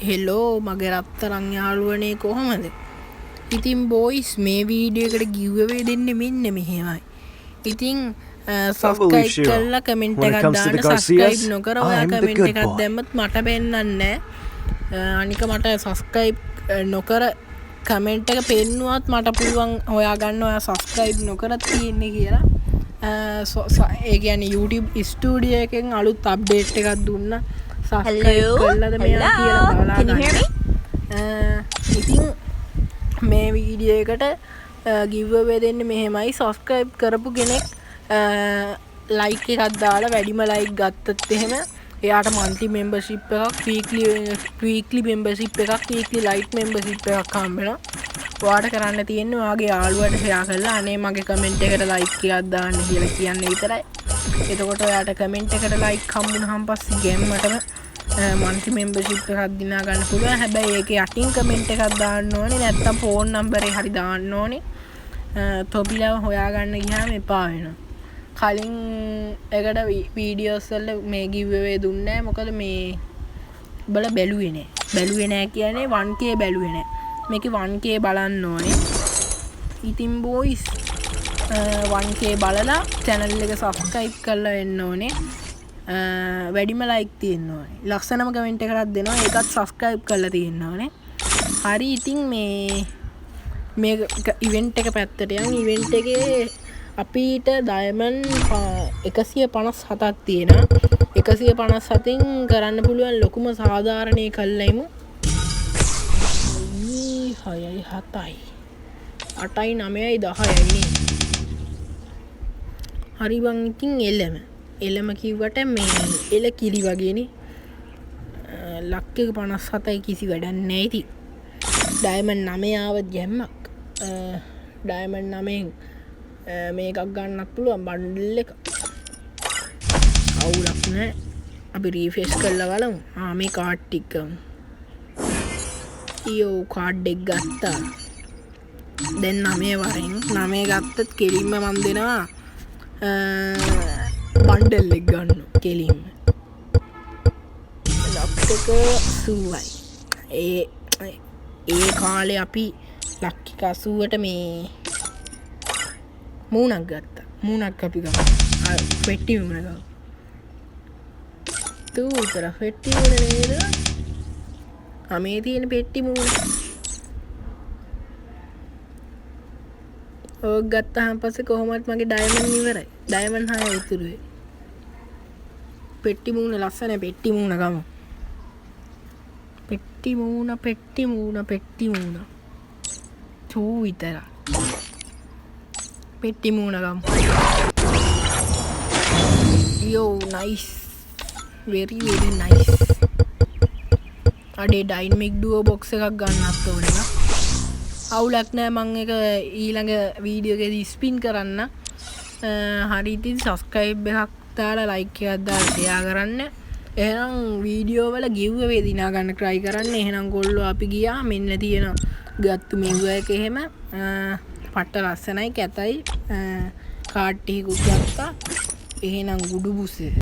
Hello මගේ රත්තරන් යාළුවනේ කොහොමද? ඉතින් බොයිස් මේ වීඩියෝ එකට ගිව්වේ දෙන්නේ මෙන්න මෙහෙමයි. ඉතින් සබ්ස්ක්‍රයිබ් කරලා කමෙන්ට් එකක් දාන්න. සබ්ස්ක්‍රයිබ් නොකර ඔයා කමෙන්ට් එකක් දැම්මත් මට පෙන්නන්නේ නැහැ. අනික මට සබ්ස්ක්‍රයිබ් නොකර කමෙන්ට් එක පෙන්නුවත් මට පුළුවන් හොයාගන්න ඔයා සබ්ස්ක්‍රයිබ් නොකර තියෙන්නේ කියලා. ඒ කියන්නේ YouTube ස්ටුඩියෝ එකෙන් අලුත් අප්ඩේට් එකක් දුන්නා. සබස්ක්‍රයිබ් කරලාද මෙයා කියලා බලලා ගන්න. ඉතින් මේ වීඩියෝ එකට ගිව් අවේ දෙන්නේ මෙහෙමයි. සබස්ක්‍රයිබ් කරපු කෙනෙක් ලයික් එකක් දාලා වැඩිම ලයික් ගත්තත් එහෙම එයාට මන්ත්ලි මෙම්බර්ෂිප් එකක්, වීක්ලි මෙම්බර්ෂිප් එකක්, වීක්ලි ලයිට් මෙම්බර්ෂිප් එකක් හම්බ වෙනවා. ඔයාට කරන්න තියෙන්නේ ඔයාගේ යාළුවට ෂෙයා කරලා අනේ මගේ කමෙන්ට් එකට ලයික් එකක් දාන්න කියලා කියන්න විතරයි. එතකොට ඔයාට කමෙන්ට් එකට ලයික් හම්බුනහම පස්සේ ගැම්මටම මන්ත්ලි මෙම්බර්ෂිප් එකක් දිනා ගන්න පුළුවන්. හැබැයි ඒකේ යටින් කමෙන්ට් එකක් දාන්න ඕනේ. නැත්නම් ෆෝන් නම්බරේ හරි දාන්න ඕනේ. තොපිලව හොයාගන්න ගියාම එපා වෙනවා. කලින් එකට වීඩියෝස් වල මේ ගිව් අවේ දුන්නේ නැහැ. මොකද මේ බල බැලුවේ නැහැ. බැලුවේ නැහැ කියන්නේ 1k බැලුවේ නැහැ. මේකේ 1k බලන්න ඕනේ. ඉතින් බොයිස් 1k බලලා channel එක subscribe කරලා වෙන්න ඕනේ. වැඩිම ලයික් තියෙන්න ඕනේ. ලස්සනම කමෙන්ට් එකක් දෙනවා. ඒකත් subscribe කරලා තියෙන්න ඕනේ. හරි ඉතින් මේ ඉවෙන්ට් එක පැත්තට යන්. ඉවෙන්ට් එකේ අපිට ඩයමන්ඩ් 157ක් තියෙනවා. 157න් කරන්න පුළුවන් ලොකුම සාධාරණේ කළයිමු. 6යි 7යි 8යි 9යි 10යි නේ. හරි බං ඉතින් එළම කිව්වට මේ එළ කිරි වගේනේ. ලක් එක 57යි කිසි වැඩක් නැහැ ඉතින්. ඩයමන්ඩ් 9 ආවත් ගැම්මක්. ඩයමන්ඩ් 9න් මේකක් ගන්නත් පුළුවන් බන්ඩල් එක. අවුලක් නැහැ. අපි රීෆ්‍රෙෂ් කරලා බලමු. මේ කාඩ් ටික ගමු. ඊයෝ කාඩ් එක ගත්තා. දැන් 9 වරෙන් 9 ගත්තත් කෙලින්ම මම දෙනවා බන්ඩල් එක ගන්න කෙලින්ම. ලක් එක 80යි. ඒ කාලේ අපි ලක් එක 80ට මේ මූණක් ගත්තා. මූණක් අපි ගමු. පෙට්ටි මූණ ගමු. තූතර පෙට්ටි මූණ නේද? මේ තියෙන පෙට්ටි මූණ. ඕක ගත්තාම පස්සේ කොහොමවත් මගේ ඩයමන්ඩ් ඉවරයි. ඩයමන්ඩ් 6 ඉතුරුයි. පෙට්ටි මූණ ලස්සන පෙට්ටි මූණ ගමු. පෙට්ටි මූණ. චූ විතර. පෙට්ටි මූණ ගමු. යෝ නයිස්. very nice. අඩේ ඩයිනමික් ඩුවෝ බොක්ස් එකක් ගන්නත් ඕනේ නේද? අවුලක් නෑ. මම එක ඊළඟ වීඩියෝ එකේදී ස්පින් කරන්න. හරි ඉතින් සබස්ක්‍රයිබ් එකක් දාලා ලයික් එකක් දාලා ෂෙයා කරන්න. එහෙනම් වීඩියෝ වල ගිව් අවේ දිනා ගන්න try කරන්න. එහෙනම් ගොල්ලෝ අපි ගියා. මෙන්න තියෙන ගත්තු මෙව එක එහෙම පට්ට ලස්සනයි කැතයි කාඩ් ටිකකුත් ගත්තා. එහෙනම් ගුඩු බුසේ